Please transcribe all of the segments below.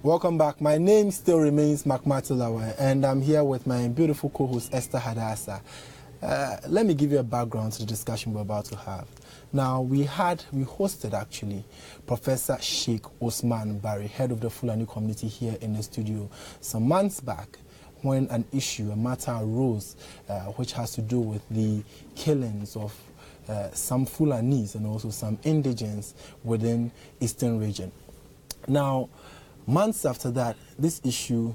Welcome back. My name still remains Makmatilawa, and I'm here with my beautiful co-host Esther Hadassah. Let me give you a background to the discussion we're about to have. Now, we hosted actually Professor Sheikh Osman Barry, head of the Fulani community, here in the studio some months back, when a matter arose which has to do with the killings of some Fulanis and also some indigents within Eastern region. Now, months after that, this issue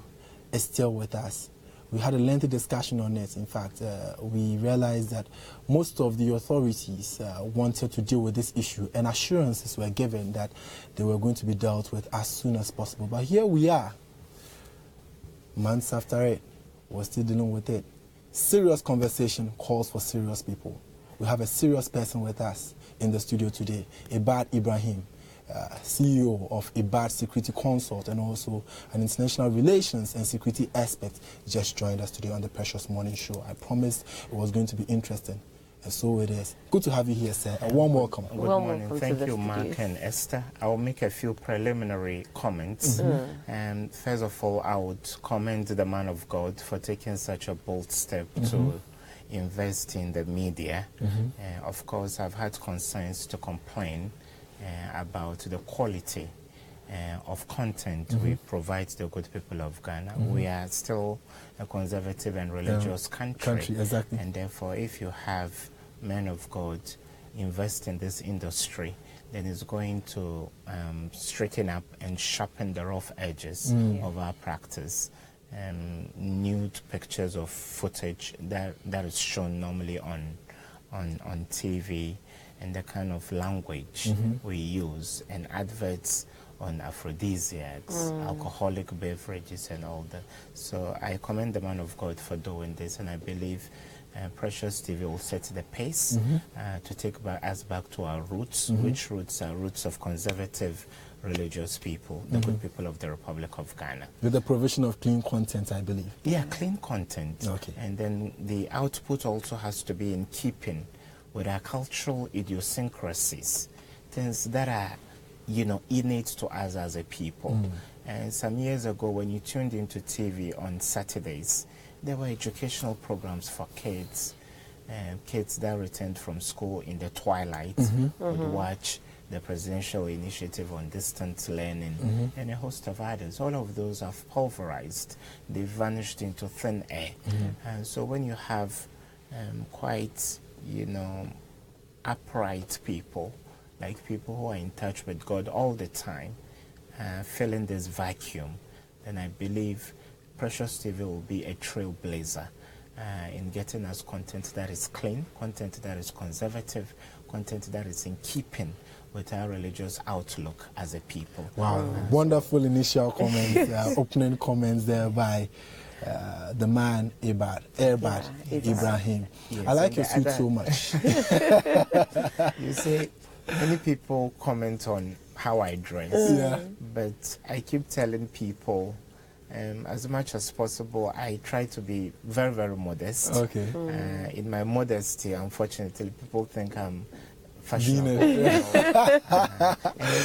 is still with us. We had a lengthy discussion on it. In fact, we realized that most of the authorities wanted to deal with this issue, and assurances were given that they were going to be dealt with as soon as possible. But here we are, months after it, we're still dealing with it. Serious conversation calls for serious people. We have a serious person with us in the studio today, Ibad Ibrahim, CEO of Ibad Security Consult and also an international relations and security expert, just joined us today on the Precious Morning Show. I promised it was going to be interesting, and so it is. Good to have you here, sir. A warm welcome. Good morning. Thank you, Mark and Esther. I will make a few preliminary comments. And first of all, I would commend the man of God for taking such a bold step to invest in the media. Of course, I've had concerns to complain about the quality of content we provide to the good people of Ghana. We are still a conservative and religious country. Exactly. And therefore, if you have men of God invest in this industry, then it's going to straighten up and sharpen the rough edges of our practice. Nude pictures of footage that is shown normally on TV, and the kind of language we use, and adverts on aphrodisiacs, alcoholic beverages and all that. So I commend the man of God for doing this, and I believe Precious TV will set the pace to take us back to our roots, which roots are roots of conservative religious people, the good people of the Republic of Ghana. With the provision of clean content, I believe. Yeah, clean content. Okay. And then the output also has to be in keeping with our cultural idiosyncrasies, things that are, innate to us as a people. And some years ago, when you tuned into TV on Saturdays, there were educational programs for kids, kids that returned from school in the twilight would watch the presidential initiative on distance learning and a host of others. All of those have pulverized. They've vanished into thin air. And so when you have quite, upright people, like people who are in touch with God all the time, filling this vacuum, then I believe Precious TV will be a trailblazer in getting us content that is clean, content that is conservative, content that is in keeping with our religious outlook as a people. Wow, wonderful initial comments, opening comments there by the man Ibad Ibrahim. Yes, I like your suit so much. You see, many people comment on how I dress, but I keep telling people, as much as possible, I try to be very, very modest. Okay. In my modesty, unfortunately, people think I'm fashionable. And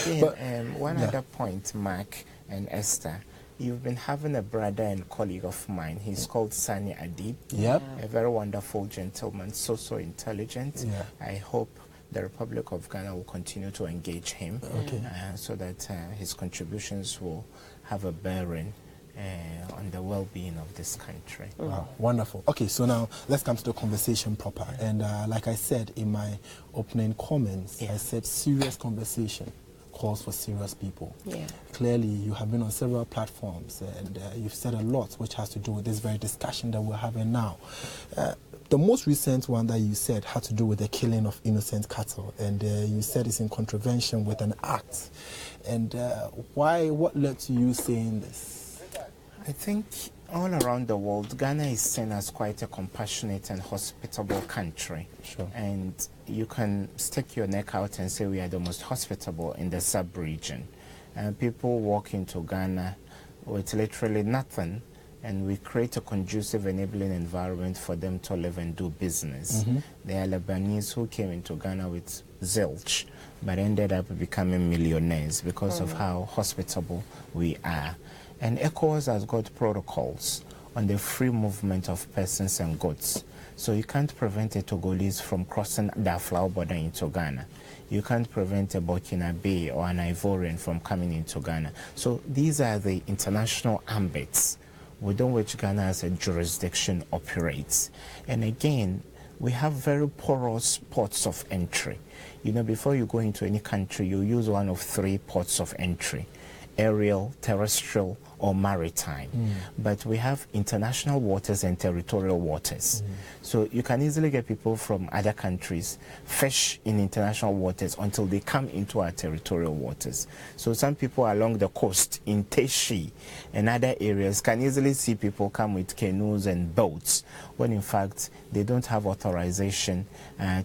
again, one other point, Mark and Esther, you've been having a brother and colleague of mine. He's called Sani Adib. Yep. A very wonderful gentleman, so intelligent. Yeah. I hope the Republic of Ghana will continue to engage him so that his contributions will have a bearing on the well-being of this country. Wow, wonderful. Okay, so now let's come to the conversation proper. And like I said in my opening comments, I said serious conversation calls for serious people. Clearly, you have been on several platforms and you've said a lot which has to do with this very discussion that we're having now. The most recent one that you said had to do with the killing of innocent cattle, and you said it's in contravention with an act. And what led to you saying this? I think all around the world, Ghana is seen as quite a compassionate and hospitable country. Sure. And you can stick your neck out and say we are the most hospitable in the sub-region. People walk into Ghana with literally nothing and we create a conducive, enabling environment for them to live and do business. There are Lebanese who came into Ghana with zilch, but ended up becoming millionaires because of how hospitable we are. And ECOWAS has got protocols on the free movement of persons and goods. So you can't prevent a Togolese from crossing the Aflao border into Ghana. You can't prevent a Burkinabe or an Ivorian from coming into Ghana. So these are the international ambits within which Ghana as a jurisdiction operates. And again, we have very porous ports of entry. You know, before you go into any country, you use one of 3 ports of entry: aerial, terrestrial, or maritime. But we have international waters and territorial waters. So you can easily get people from other countries fish in international waters until they come into our territorial waters. So some people along the coast in Teshi and other areas can easily see people come with canoes and boats, when in fact they don't have authorization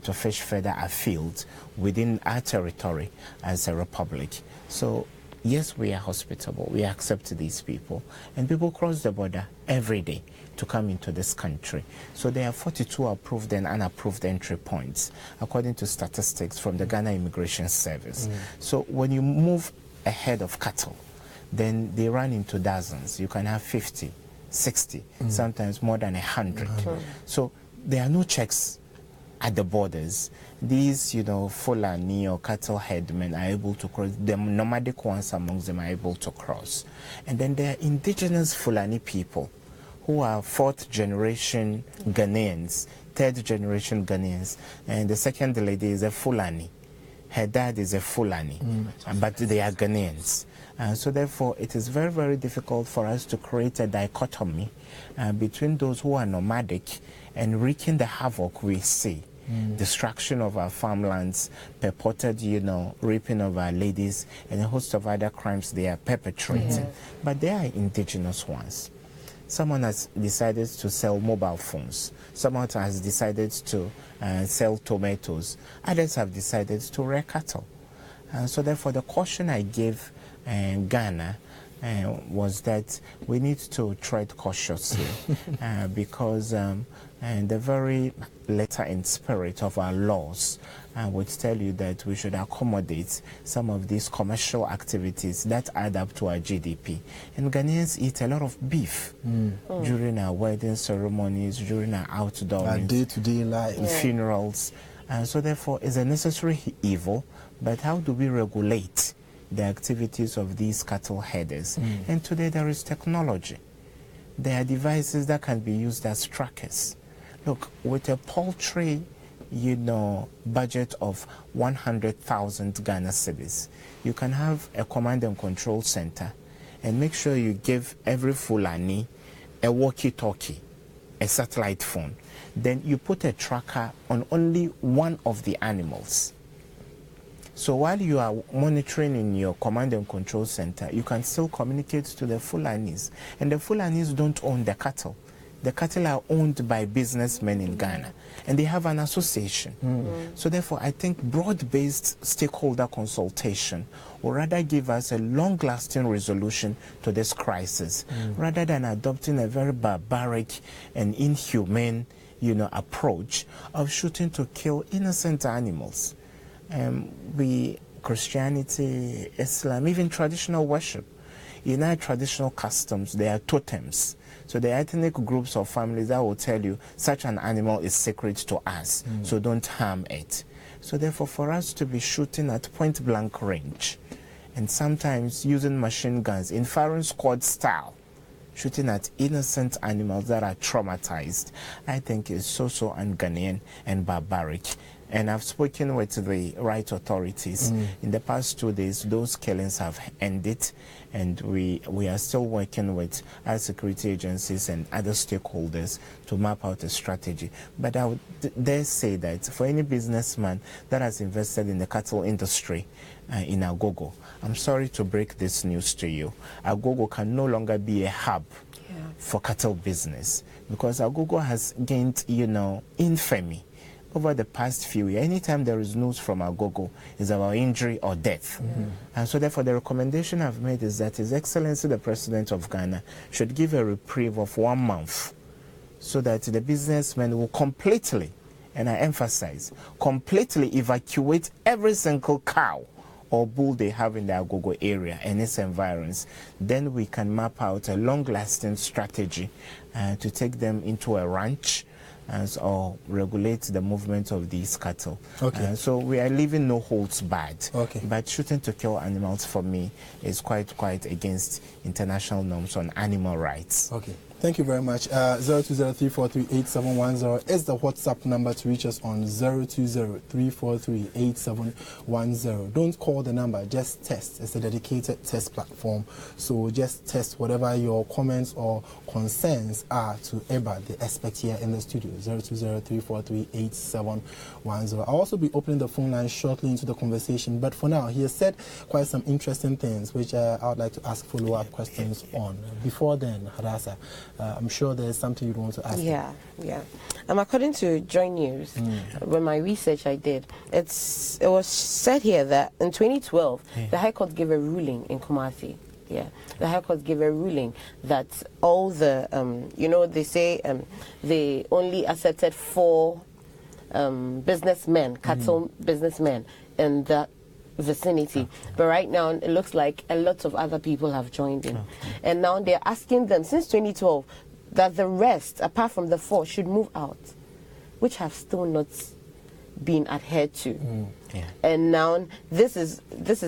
to fish further afield within our territory as a republic. So yes, we are hospitable. We accept these people. And people cross the border every day to come into this country. So there are 42 approved and unapproved entry points, according to statistics from the Ghana Immigration Service. So when you move a head of cattle, then they run into dozens. You can have 50, 60, sometimes more than 100. So there are no checks at the borders. These, you know, Fulani or cattle headmen are able to cross. The nomadic ones amongst them are able to cross. And then there are indigenous Fulani people who are 4th generation Ghanaians, 3rd generation Ghanaians, and the second lady is a Fulani. Her dad is a Fulani, but they are Ghanaians. So therefore, it is very, very difficult for us to create a dichotomy between those who are nomadic and wreaking the havoc we see. Destruction of our farmlands, purported, you know, raping of our ladies, and a host of other crimes they are perpetrating. But they are indigenous ones. Someone has decided to sell mobile phones. Someone has decided to sell tomatoes. Others have decided to rear cattle. So therefore, the caution I gave Ghana was that we need to tread cautiously because the very letter and spirit of our laws would tell you that we should accommodate some of these commercial activities that add up to our GDP. And Ghanaians eat a lot of beef during our wedding ceremonies, during our outdoor day-to-day life, funerals. So therefore, it's a necessary evil, but how do we regulate the activities of these cattle headers? And today there is technology. There are devices that can be used as trackers. Look, with a paltry, you know, budget of 100,000 Ghana cedis, you can have a command and control center and make sure you give every Fulani a walkie-talkie, a satellite phone. Then you put a tracker on only one of the animals. So while you are monitoring in your command and control center, you can still communicate to the Fulanis. And the Fulanis don't own the cattle. The cattle are owned by businessmen in Ghana, and they have an association. So therefore, I think broad-based stakeholder consultation will rather give us a long-lasting resolution to this crisis, rather than adopting a very barbaric and inhumane, you know, approach of shooting to kill innocent animals. Christianity, Islam, even traditional worship, in our traditional customs, there are totems. So there are ethnic groups or families that will tell you such an animal is sacred to us, so don't harm it. So therefore, for us to be shooting at point blank range, and sometimes using machine guns in firing squad style, shooting at innocent animals that are traumatized, I think is so un-Ghanaian and barbaric. And I've spoken with the right authorities. In the past 2 days, those killings have ended, and we are still working with our security agencies and other stakeholders to map out a strategy. But I would dare say that for any businessman that has invested in the cattle industry in Agogo, I'm sorry to break this news to you, Agogo can no longer be a hub for cattle business, because Agogo has gained, you know, infamy over the past few years, anytime there is news from Agogo, it's about injury or death. And so therefore the recommendation I've made is that His Excellency the President of Ghana should give a reprieve of 1 month so that the businessmen will completely, and I emphasize, completely evacuate every single cow or bull they have in the Agogo area and its environs. Then we can map out a long-lasting strategy to take them into a ranch or regulate the movement of these cattle. Okay. So we are leaving no holds barred. Okay. But shooting to kill animals for me is quite against international norms on animal rights. Okay. Thank you very much. 0203438710 is the WhatsApp number to reach us on 0203438710. Don't call the number, just test. It's a dedicated test platform. So just test whatever your comments or concerns are to Eba, the expert here in the studio. 0203438710. I'll also be opening the phone line shortly into the conversation. But for now, he has said quite some interesting things which I would like to ask follow-up questions on. Before then, Hadassah, I'm sure there's something you'd want to ask. Yeah. According to Joy News, when my research I did, it was said here that in 2012, the High Court gave a ruling in Kumasi. Yeah, the High Court gave a ruling that all the, they say they only accepted 4 businessmen, cattle businessmen in that vicinity, but right now it looks like a lot of other people have joined in, and now they're asking them since 2012 that the rest, apart from the 4, should move out, which have still not been adhered to. And now this is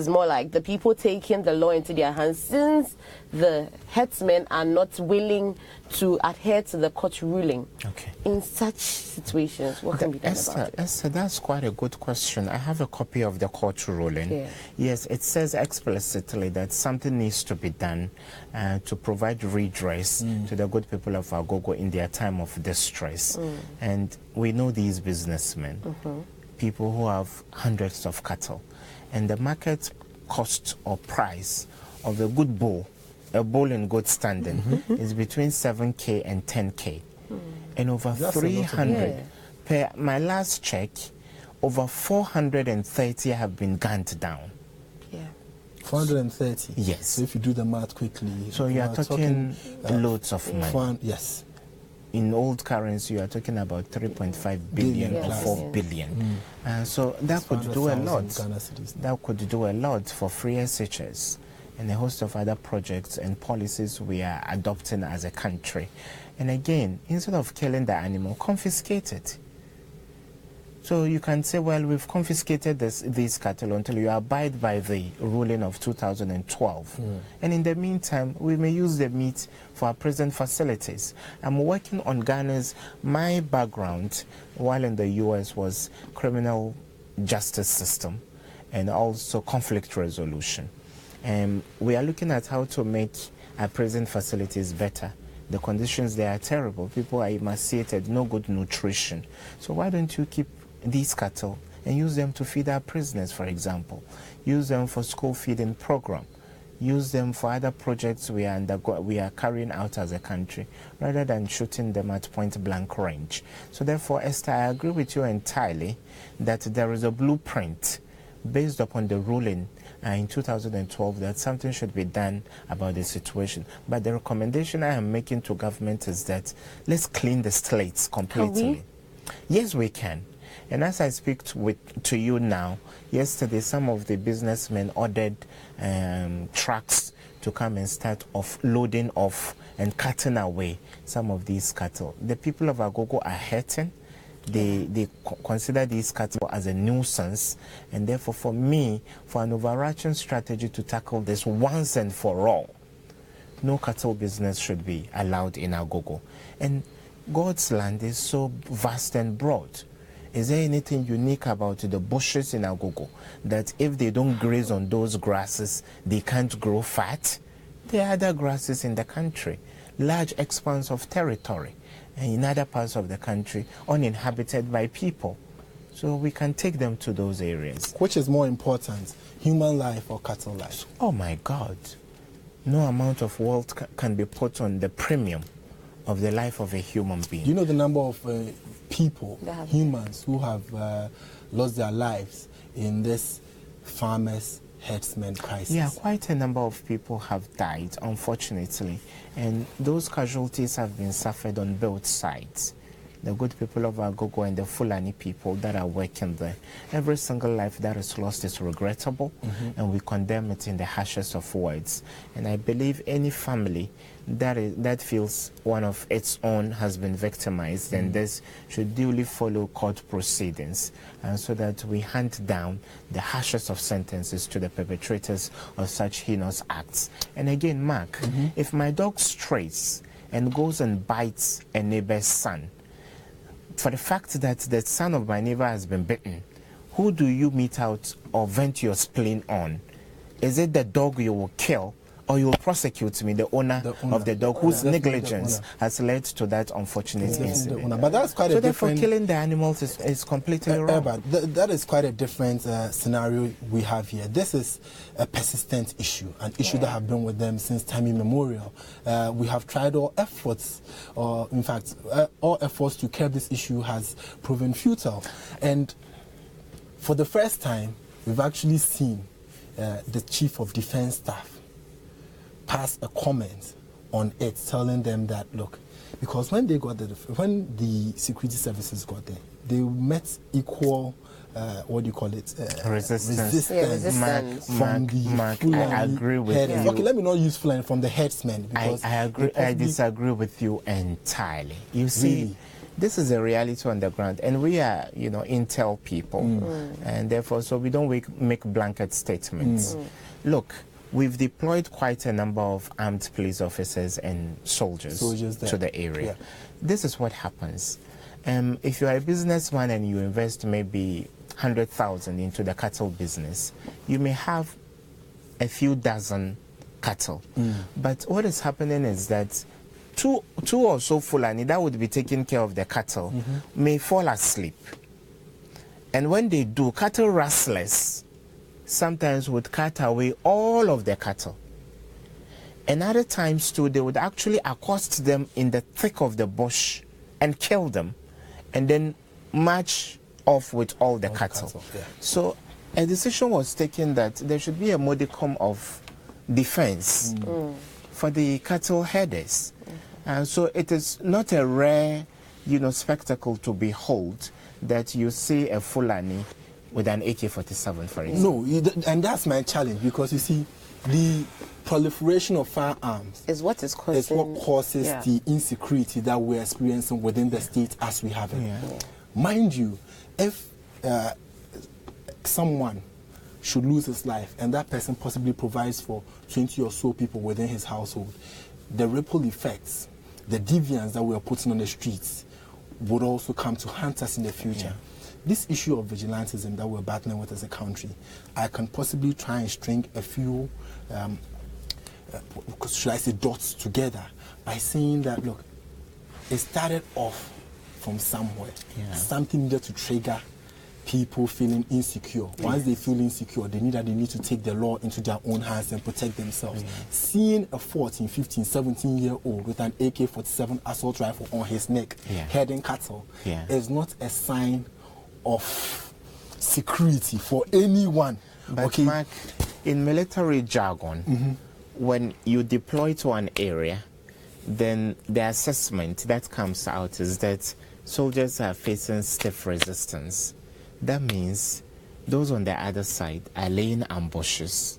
more like the people taking the law into their hands, since the headsmen are not willing to adhere to the court ruling. In such situations, what can be done about it? Esther, that's quite a good question. I have a copy of the court ruling. Yes, it says explicitly that something needs to be done to provide redress to the good people of Agogo in their time of distress. And we know these businessmen, people who have hundreds of cattle, and the market cost or price of a good bull, a bull in good standing, is between 7K and 10K. And over 300, per my last check, over 430 have been gunned down. 430? Yes. So if you do the math quickly. So you are talking loads of money. Yes. In old currency, you are talking about 3.5 billion or 4 billion. So that could do a lot. That could do a lot for free SHS and a host of other projects and policies we are adopting as a country. And again, instead of killing the animal, confiscate it. So you can say, well, we've confiscated these cattle until you abide by the ruling of 2012. And in the meantime, we may use the meat for our present facilities. I'm working on Ghana's, my background while in the US was criminal justice system and also conflict resolution. And we are looking at how to make our present facilities better. The conditions there are terrible. People are emaciated, no good nutrition. So why don't you keep these cattle and use them to feed our prisoners, for example? Use them for school feeding program. Use them for other projects we are carrying out as a country, rather than shooting them at point blank range. So therefore, Esther, I agree with you entirely that there is a blueprint based upon the ruling in 2012 that something should be done about the situation. But the recommendation I am making to government is that let's clean the slates completely. Yes, we can. And as I speak to you now, yesterday some of the businessmen ordered trucks to come and start loading off and cutting away some of these cattle. The people of Agogo are hurting. They consider these cattle as a nuisance, and therefore for me, for an overarching strategy to tackle this once and for all, no cattle business should be allowed in Agogo. And God's land is so vast and broad. Is there anything unique about the bushes in Agogo that if they don't graze on those grasses, they can't grow fat? There are other grasses in the country, large expanse of territory, and in other parts of the country uninhabited by people. So we can take them to those areas. Which is more important, human life or cattle life? Oh my God. No amount of wealth can be put on the premium of the life of a human being. You know the number of people, That humans, who have lost their lives in this farmers' herdsmen crisis? Yeah, quite a number of people have died, unfortunately, and those casualties have been suffered on both sides. The good people of Agogo and the Fulani people that are working there. Every single life that is lost is regrettable, and we condemn it in the harshest of words. And I believe any family that feels one of its own has been victimized, then this should duly follow court proceedings, and so that we hand down the harshest of sentences to the perpetrators of such heinous acts. And again, Mark, if my dog strays and goes and bites a neighbor's son, for the fact that the son of my neighbor has been bitten, who do you mete out or vent your spleen on? Is it the dog you will kill, or you will prosecute me, the owner of the dog, whose negligence has led to that unfortunate incident? But that's quite so a therefore, different... killing the animals is completely wrong. But that is quite a different scenario we have here. This is a persistent issue, an issue that have been with them since time immemorial. We have tried all efforts, or in fact, all efforts to curb this issue has proven futile. And for the first time, we've actually seen the Chief of Defense Staff pass a comment on it, telling them that, look, because when they got when the security services got there, they met equal, what do you call it? Resistance. From the Fulani I agree with heads. you. Okay, let me not use Fulani, from the headsmen. Because I agree. I disagree with you entirely. You see, Really? this is a reality on the ground, and we are, intel people, and therefore, so we don't make blanket statements. Look, we've deployed quite a number of armed police officers and soldiers to the area. Yeah. This is what happens. If you are a businessman and you invest maybe 100,000 into the cattle business, you may have a few dozen cattle. But what is happening is that two or so Fulani that would be taking care of the cattle may fall asleep. And when they do, cattle rustlers sometimes would cut away all of the cattle. And other times too, they would actually accost them in the thick of the bush and kill them, and then march off with all the cattle. Yeah. So a decision was taken that there should be a modicum of defense for the cattle herders. And so it is not a rare, spectacle to behold that you see a Fulani with an AK-47, for example. No, and that's my challenge, because you see, the proliferation of firearms is what causes the insecurity that we're experiencing within the state as we have it. Yeah. Mind you, if someone should lose his life and that person possibly provides for 20 or so people within his household, the ripple effects, the deviance that we are putting on the streets would also come to haunt us in the future. This issue of vigilantism that we're battling with as a country, I can possibly try and string a few, should I say, dots together by saying that, look, it started off from somewhere. Something needed to trigger people feeling insecure. Once they feel insecure, they need to take the law into their own hands and protect themselves. Seeing a 14, 15, 17-year-old with an AK-47 assault rifle on his neck, herding cattle, is not a sign of security for anyone. But Mark, in military jargon, when you deploy to an area, then the assessment that comes out is that soldiers are facing stiff resistance. That means those on the other side are laying ambushes.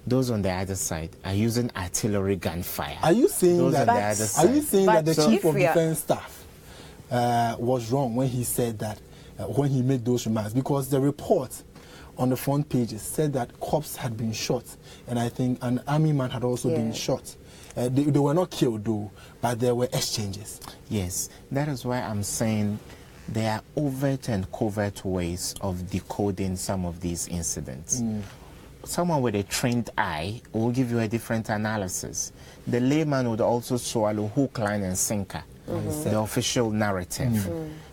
Those on the other side are using artillery gunfire. Are you saying that? Are you saying that the Chief of Defense Staff was wrong when he said that? When he made those remarks, because the report on the front pages said that cops had been shot, and I think an army man had also been shot. They were not killed though, but there were exchanges. Yes, that is why I'm saying there are overt and covert ways of decoding some of these incidents. Someone with a trained eye will give you a different analysis. The layman would also swallow hook, line, and sinker, the official narrative.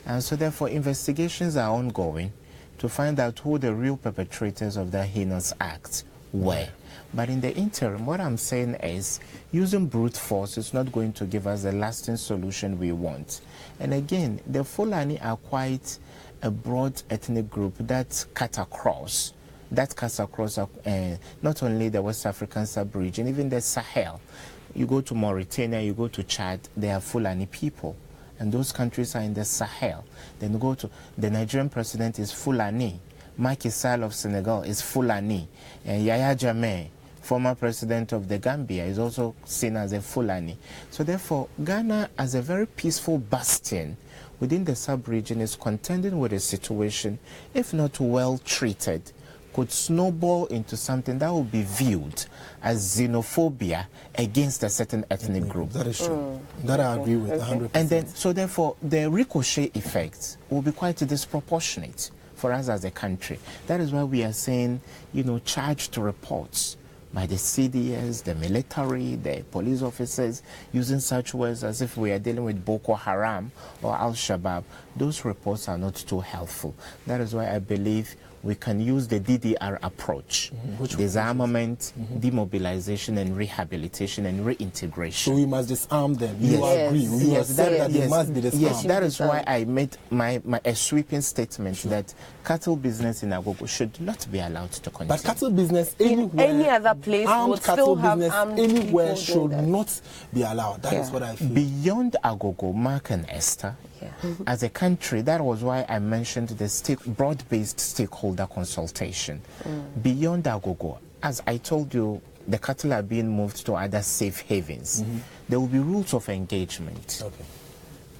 And so therefore investigations are ongoing to find out who the real perpetrators of that heinous act were. But in the interim, what I'm saying is using brute force is not going to give us the lasting solution we want. And again, the Fulani are quite a broad ethnic group that cuts across not only the West African sub-region, even the Sahel. You go to Mauritania, you go to Chad, they are Fulani people. And those countries are in the Sahel. Then you go to the Nigerian president is Fulani. Macky Sall of Senegal is Fulani. And Yahya Jammeh, former president of the Gambia, is also seen as a Fulani. So therefore, Ghana, as a very peaceful bastion within the sub-region, is contending with a situation, if not well treated, could snowball into something that will be viewed as xenophobia against a certain ethnic group. That is true. That I agree with 100%. And then, so therefore, the ricochet effects will be quite disproportionate for us as a country. That is why we are saying, charged reports by the CDS, the military, the police officers, using such words as if we are dealing with Boko Haram or Al-Shabaab. Those reports are not too helpful. That is why I believe we can use the DDR approach, disarmament, demobilization, and rehabilitation and reintegration. So we must disarm them. Yes. You agree? We must that they must be disarmed. Yes, that is why I made a sweeping statement that cattle business in Agogo should not be allowed to continue. But cattle business anywhere, any other place, armed cattle business anywhere should that. Not be allowed. That is what I feel. Beyond Agogo, Mark and Esther, as a country, that was why I mentioned the broad-based stakeholder consultation. Beyond Agogo, as I told you, the cattle are being moved to other safe havens. There will be rules of engagement. Okay.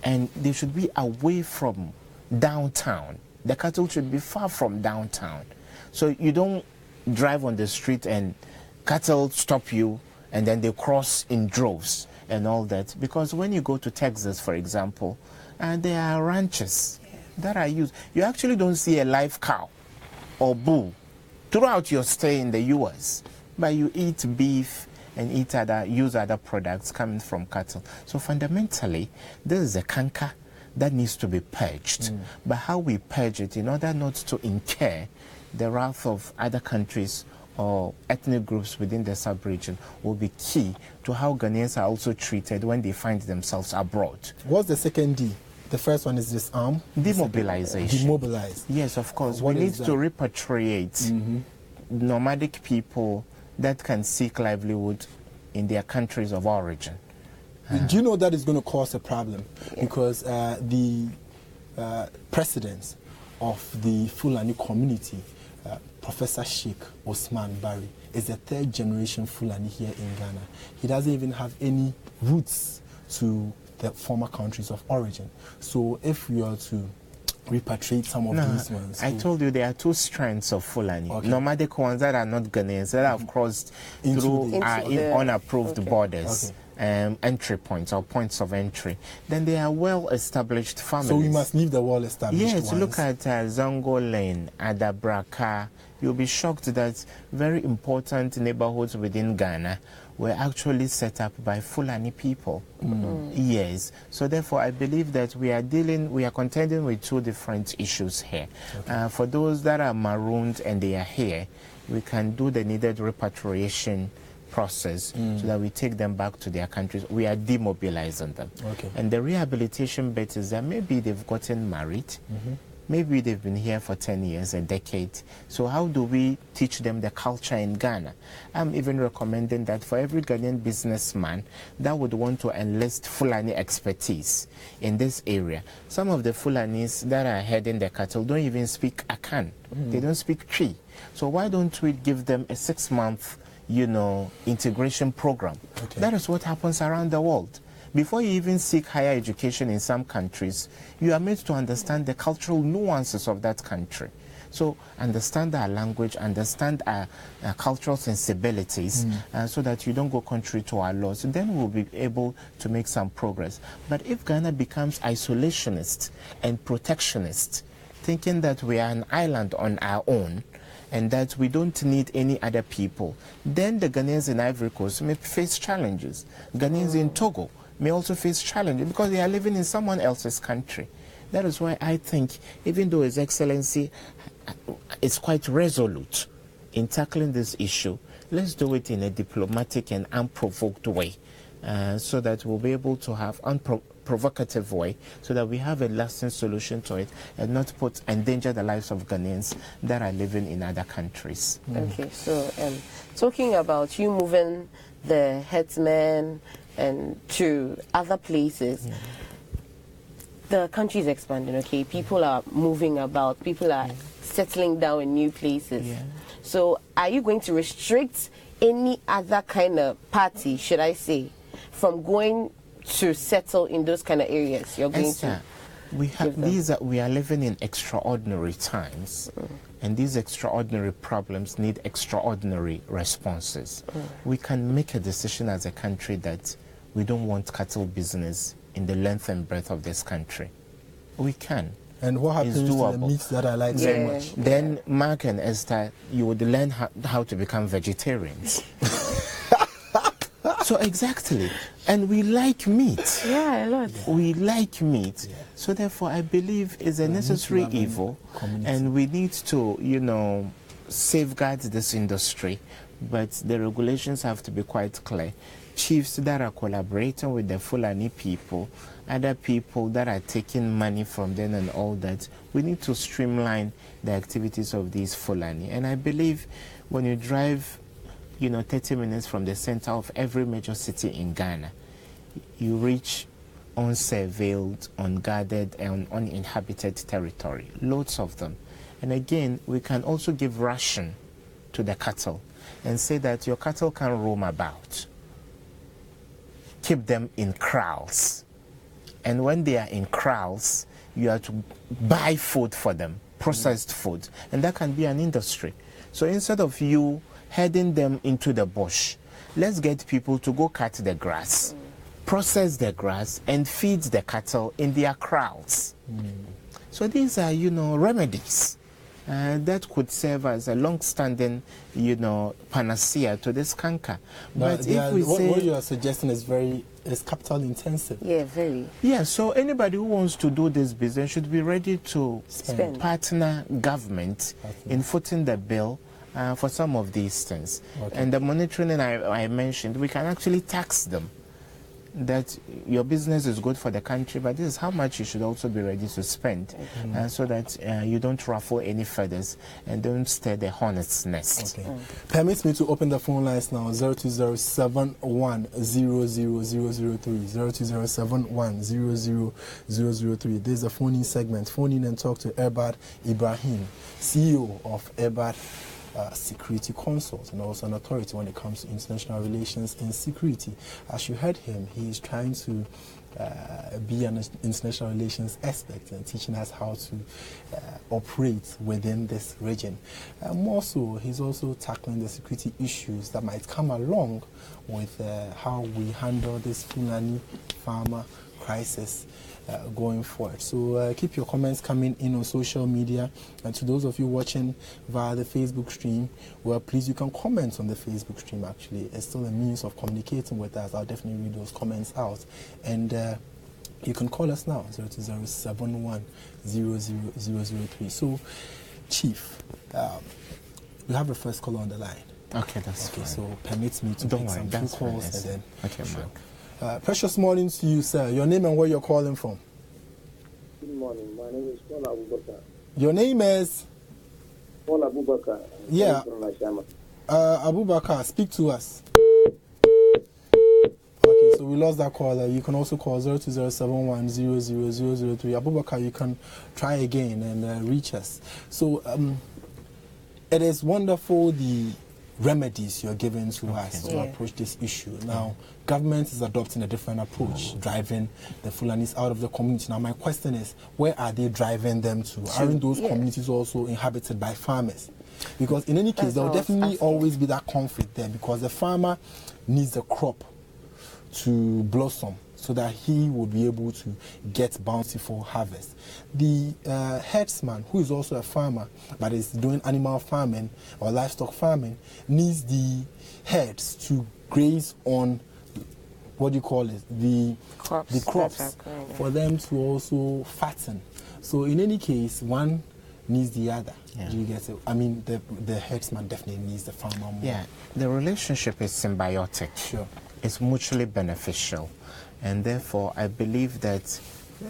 And they should be away from downtown. The cattle should be far from downtown. So you don't drive on the street and cattle stop you and then they cross in droves and all that. Because when you go to Texas, for example, there are ranches that are used. You actually don't see a live cow or bull throughout your stay in the U.S., but you eat beef and use other products coming from cattle. So fundamentally, this is a canker that needs to be purged. But how we purge it in order not to incur the wrath of other countries or ethnic groups within the sub-region will be key to how Ghanaians are also treated when they find themselves abroad. What's the second D? The first one is disarm. Demobilization. Demobilize. Yes, of course. We need to repatriate nomadic people that can seek livelihood in their countries of origin. Do you know that is going to cause a problem? Because the president of the Fulani community, Professor Sheikh Osman Barry, is a third-generation Fulani here in Ghana. He doesn't even have any roots to the former countries of origin. So if we are to repatriate some of these ones... I told you there are two strands of Fulani. Nomadic ones that are not Ghanaians, that have crossed through unapproved borders. Entry points or points of entry. Then they are well-established families. So we must leave the well-established ones. Yes, look at Zongo Lane, Adabraka. You'll be shocked that very important neighborhoods within Ghana were actually set up by Fulani people. Yes. So therefore, I believe that we are contending with two different issues here. For those that are marooned and they are here, we can do the needed repatriation process so that we take them back to their countries. We are demobilizing them. And the rehabilitation bit is that maybe they've gotten married, maybe they've been here for 10 years, a decade. So how do we teach them the culture in Ghana? I'm even recommending that for every Ghanaian businessman that would want to enlist Fulani expertise in this area. Some of the Fulanis that are heading the cattle don't even speak Akan. They don't speak Twi. So why don't we give them a 6-month integration program? That is what happens around the world. Before you even seek higher education in some countries, you are made to understand the cultural nuances of that country. So understand our language, understand our cultural sensibilities, so that you don't go contrary to our laws. And then we'll be able to make some progress. But if Ghana becomes isolationist and protectionist, thinking that we are an island on our own, and that we don't need any other people, then the Ghanaians in Ivory Coast may face challenges. Ghanaians in Togo may also face challenges because they are living in someone else's country. That is why I think, even though His Excellency is quite resolute in tackling this issue, let's do it in a diplomatic and unprovoked way, so that we'll be able to have provocative way, so that we have a lasting solution to it and not endanger the lives of Ghanaians that are living in other countries. Okay, so talking about you moving the headsmen and to other places, the country is expanding, okay? People are moving about, people are settling down in new places. Yeah. So are you going to restrict any other kind of party, should I say, from going to settle in those kind of areas? You're going to we are living in extraordinary times, and these extraordinary problems need extraordinary responses. We can make a decision as a country that we don't want cattle business in the length and breadth of this country. We can. And what happens to the meats that I like so much? Then Mark and Esther, you would learn how to become vegetarians. So exactly. And we like meat. Yeah, a lot. We like meat. Yeah. So therefore, I believe it's a necessary evil. And we need to, safeguard this industry. But the regulations have to be quite clear. Chiefs that are collaborating with the Fulani people, other people that are taking money from them and all that, we need to streamline the activities of these Fulani. And I believe when you drive 30 minutes from the center of every major city in Ghana, you reach unsurveilled, unguarded, and uninhabited territory. Loads of them. And again, we can also give ration to the cattle and say that your cattle can roam about. Keep them in kraals. And when they are in kraals, you have to buy food for them, processed food. And that can be an industry. So instead of you heading them into the bush, let's get people to go cut the grass, process the grass, and feed the cattle in their kraals. So these are, remedies that could serve as a long-standing, panacea to this canker. But if we say what you are suggesting is capital intensive. Yeah, very. Yeah, so anybody who wants to do this business should be ready to partner government in footing the bill for some of these things. Okay. And the monitoring I mentioned, we can actually tax them that your business is good for the country, but this is how much you should also be ready to spend, so that you don't ruffle any feathers and don't stir the hornet's nest. Okay. Permit me to open the phone lines now. 0207100003, 0207100003. This is a phone-in segment. Phone in and talk to Erbad Ibrahim, CEO of Erbad Security Consult, and also an authority when it comes to international relations and security. As you heard him, he is trying to be an international relations expert and teaching us how to operate within this region. More so, he's also tackling the security issues that might come along with how we handle this Fulani farmer crisis going forward. So keep your comments coming in on social media, and to those of you watching via the Facebook stream, well, please, you can comment on the Facebook stream. Actually, it's still a means of communicating with us. I'll definitely read those comments out, and you can call us now, 0207100003. So, Chief, we have the first caller on the line. Okay, that's fine. So permit me to take some few calls and then. Okay, sure. Mark. Precious morning to you, sir. Your name and where you're calling from? Good morning. My name is Paul Abubakar. Your name is? Paul Abubakar. Yeah. Abubakar, speak to us. Okay, so we lost that caller. You can also call 0207100003. Abubakar, you can try again and reach us. So it is wonderful the remedies you're giving to us to approach this issue. Now, government is adopting a different approach, driving the Fulanis out of the community. Now, my question is, where are they driving them to? Aren't those communities also inhabited by farmers? Because in any case, there will definitely always be that conflict there, because the farmer needs the crop to blossom so that he will be able to get bountiful harvest. The herdsman, who is also a farmer but is doing animal farming or livestock farming, needs the herds to graze on, what do you call it, the crops for them to also fatten. So in any case, one needs the other. Yeah. Do you get it? I mean, the herdsman definitely needs the farmer more. Yeah, the relationship is symbiotic. Sure. It's mutually beneficial. And therefore, I believe that's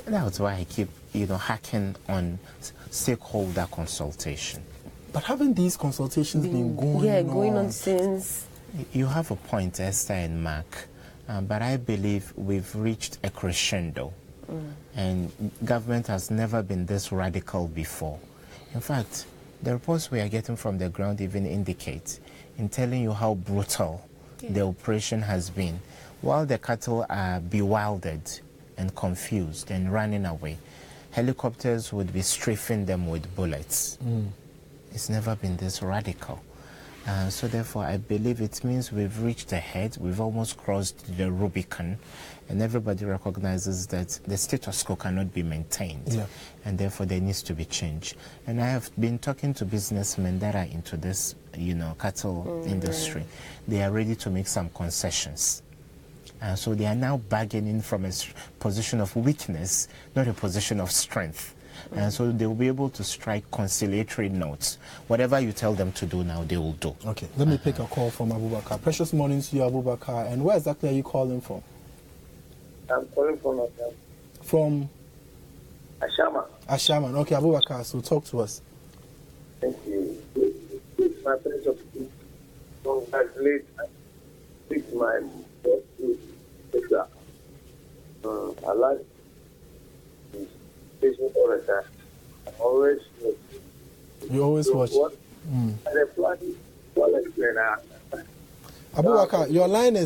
why I keep, hacking on stakeholder consultation. But haven't these consultations been going on since? You have a point, Esther and Mark, but I believe we've reached a crescendo, and government has never been this radical before. In fact, the reports we are getting from the ground even indicate in telling you how brutal the operation has been. While the cattle are bewildered and confused and running away, helicopters would be strafing them with bullets. It's never been this radical. So therefore, I believe it means we've reached ahead. We've almost crossed the Rubicon, and everybody recognizes that the status quo cannot be maintained, and therefore there needs to be change. And I have been talking to businessmen that are into this, cattle industry. They are ready to make some concessions. So they are now bargaining from a position of weakness, not a position of strength. And so they will be able to strike conciliatory notes. Whatever you tell them to do now, they will do. Okay, let me pick a call from Abubakar. Precious morning to you, Abubakar. And where exactly are you calling from? I'm calling from From? Ashama. Ashaman. Okay, Abubakar, so talk to us. Thank you. It's my pleasure to congratulate my boss. I like all the time. I always You always watch. Abubakar, your line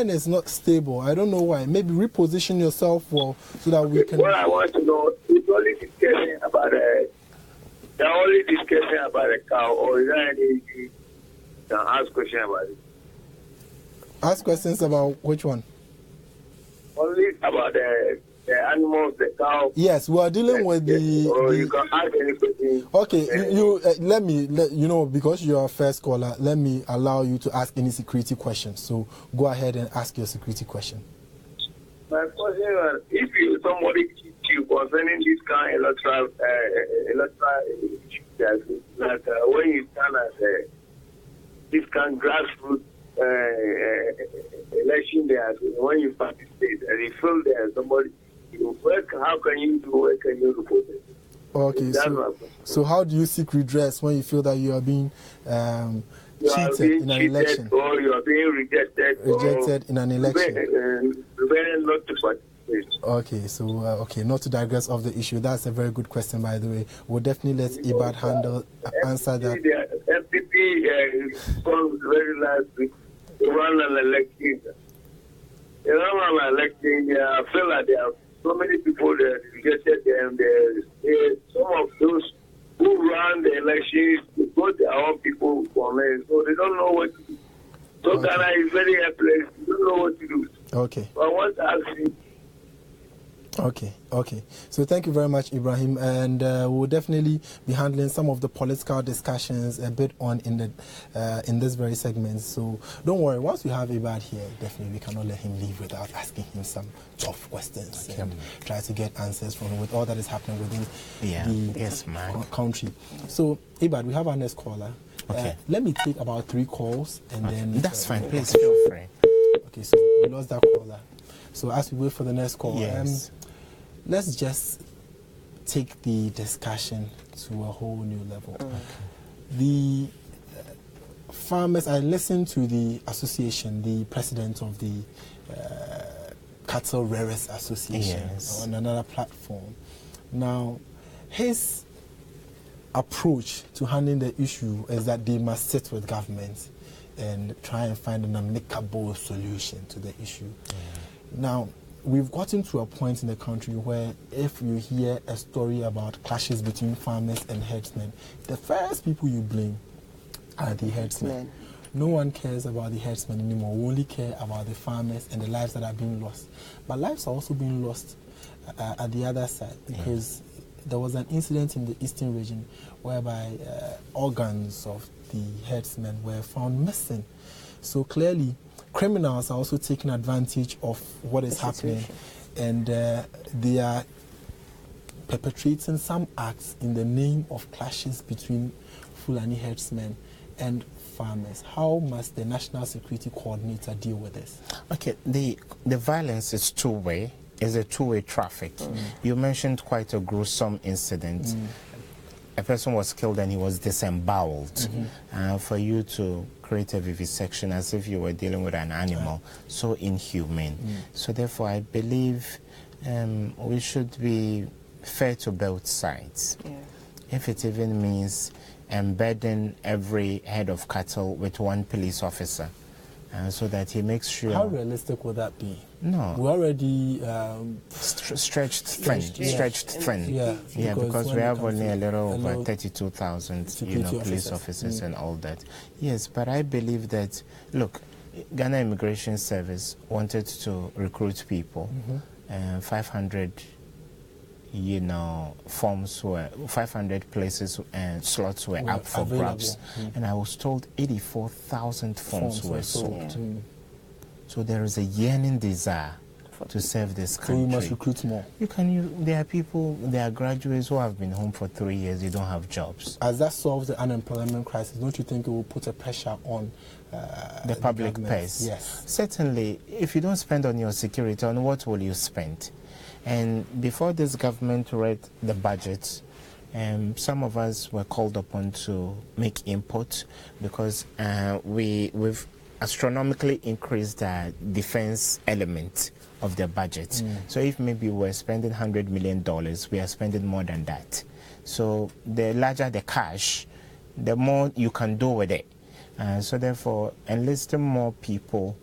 is not stable. I don't know why. Maybe reposition yourself so that we can. What I want to know is only discussing about the cow, or is there any ask question about it? Ask questions about which one? Only about the animals, the cow. Yes, we are dealing with the. Or you can ask any question. Okay, let me because you are a first caller, let me allow you to ask any security questions. So go ahead and ask your security question. My question is, if somebody cheats you concerning this kind of electoral like when you stand as this kind of grassroots election there, when you participate and you feel there's somebody you work, how can you do? Where can you report it? Okay, so how do you seek redress when you feel that you are being cheated in an election? Or you are being rejected in an election? Not to participate. Okay, so not to digress off the issue. That's a very good question, by the way. We'll definitely let Ibad answer that. The FPP comes very last week to run an election. They run an election. I feel like there are so many people that rejected them. Some of those who run the elections, they got their own people for me, so they don't know what to do. So Ghana is very helpless. They don't know what to do. Okay. So I want to ask you. Okay. So thank you very much, Ibrahim, and we'll definitely be handling some of the political discussions a bit on in this very segment. So don't worry. Once we have Ibad here, definitely we cannot let him leave without asking him some tough questions and try to get answers from him with all that is happening within the country. So Ibad, we have our next caller. Okay. Let me take about 3 calls and then. That's fine. Please feel free. Okay. So we lost that caller. So as we wait for the next call, let's just take the discussion to a whole new level. The farmers, I listened to the association, the president of the Cattle Rearers Association on another platform. Now, his approach to handling the issue is that they must sit with government and try and find an amicable solution to the issue. Now, we've gotten to a point in the country where if you hear a story about clashes between farmers and herdsmen, the first people you blame are the herdsmen. No one cares about the herdsmen anymore. We only care about the farmers and the lives that are being lost. But lives are also being lost at the other side, because there was an incident in the eastern region whereby organs of the herdsmen were found missing. So clearly, criminals are also taking advantage of what is happening, and they are perpetrating some acts in the name of clashes between Fulani herdsmen and farmers. How must the National Security Coordinator deal with this? Okay, the violence is two-way. Is a two-way traffic. You mentioned quite a gruesome incident. A person was killed and he was disemboweled. For you to create a vivisection as if you were dealing with an animal, so inhumane. So therefore, I believe we should be fair to both sides. If it even means embedding every head of cattle with one police officer, so that he makes sure. How realistic would that be? No. We already stretched thin. Yeah, because we have only a little over 32,000, security police officers and all that. Yes, but I believe that, look, Ghana Immigration Service wanted to recruit people. 500 forms were 500 places and slots were up for grabs, and I was told 84,000 forms were sold. So there is a yearning desire to serve this country. So you must recruit more. There are people, there are graduates who have been home for 3 years, they don't have jobs. As that solves the unemployment crisis, don't you think it will put a pressure on the public purse? Yes. Certainly, if you don't spend on your security, on what will you spend? And before this government read the budget, some of us were called upon to make input because we've astronomically increased the defense element of the budget. So if maybe we're spending $100 million, we are spending more than that. So the larger the cash, the more you can do with it. So therefore, enlisting more people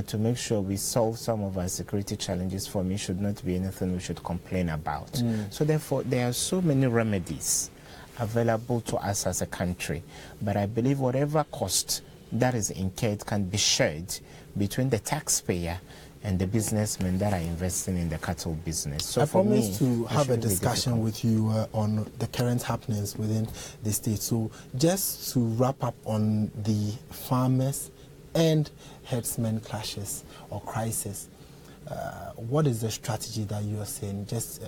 to make sure we solve some of our security challenges, for me, should not be anything we should complain about. So therefore, there are so many remedies available to us as a country. But I believe whatever cost that is incurred can be shared between the taxpayer and the businessmen that are investing in the cattle business. So I for promise me, to have a discussion with you on the current happenings within the state. So just to wrap up on the farmers and herdsmen clashes or crisis, what is the strategy that you are saying? Just,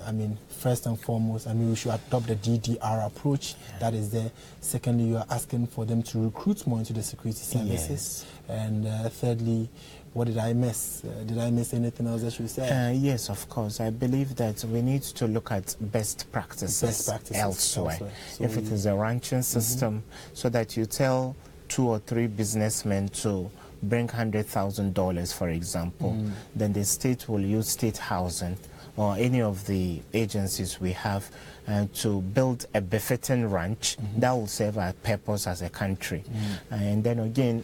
first and foremost, we should adopt the DDR approach that is there. Secondly, you are asking for them to recruit more into the security services. And thirdly, what did I miss? Did I miss anything else that you said? Yes, of course. I believe that we need to look at best practices elsewhere. So if it is a ranching system, so that you tell 2 or 3 businessmen to bring $100,000, for example, then the state will use state housing or any of the agencies we have to build a befitting ranch that will serve our purpose as a country. And then again,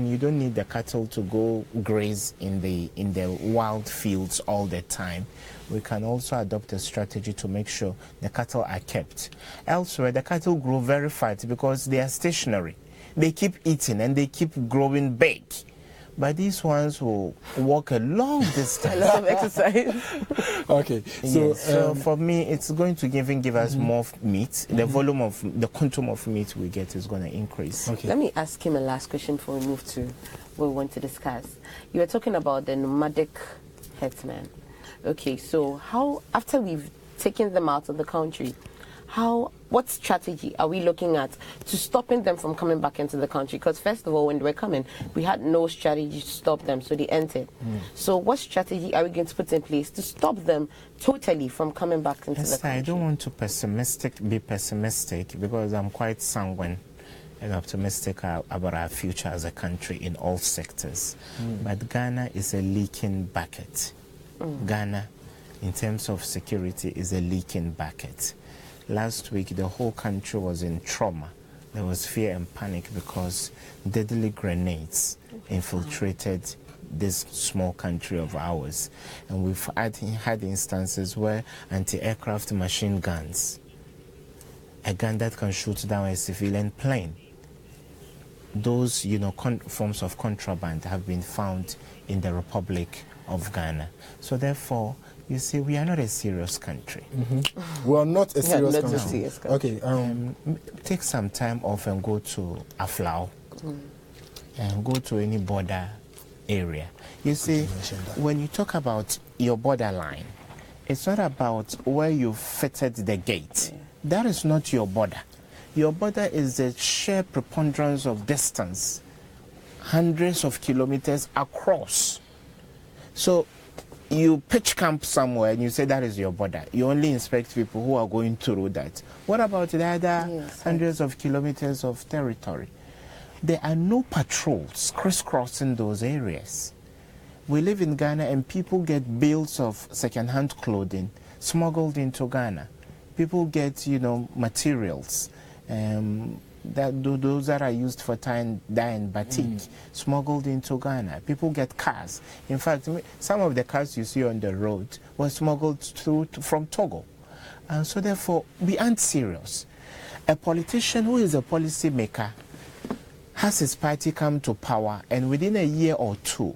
you don't need the cattle to go graze in the wild fields all the time. We can also adopt a strategy to make sure the cattle are kept. Elsewhere, the cattle grow very fat because they are stationary. They keep eating and they keep growing big. But these ones will walk a long distance. A lot of exercise. Okay. So for me, it's going to give us more meat. The volume of, the quantum of meat we get is going to increase. Okay. Let me ask him a last question before we move to what we want to discuss. You were talking about the nomadic herdsmen. Okay, so how, after we've taken them out of the country, what strategy are we looking at to stopping them from coming back into the country? Because first of all, when they were coming, we had no strategy to stop them, so they entered. So what strategy are we going to put in place to stop them totally from coming back into the country? I don't want to be pessimistic because I'm quite sanguine and optimistic about our future as a country in all sectors. But Ghana is a leaking bucket. Ghana, in terms of security, is a leaking bucket. Last week, the whole country was in trauma. There was fear and panic because deadly grenades infiltrated this small country of ours. And we've had instances where anti-aircraft machine guns, a gun that can shoot down a civilian plane, those forms of contraband have been found in the Republic of Ghana. So therefore, you see, we are not a serious country. We are not a serious not country. a serious country. Okay. Take some time off and go to Aflao and go to any border area. You see, when you talk about your borderline, It's not about where you fitted the gate. That is not your border. Your border is the sheer preponderance of distance, hundreds of kilometers across. So you pitch camp somewhere and you say that is your border. You only inspect people who are going through that. What about the other hundreds of kilometers of territory? There are no patrols crisscrossing those areas. We live in Ghana and people get bales of second-hand clothing smuggled into Ghana. People get, materials, those that are used for dyeing batik, smuggled into Ghana. People get cars. In fact, some of the cars you see on the road were smuggled from Togo. And so therefore, we aren't serious. A politician who is a policy maker has his party come to power, and within a year or two,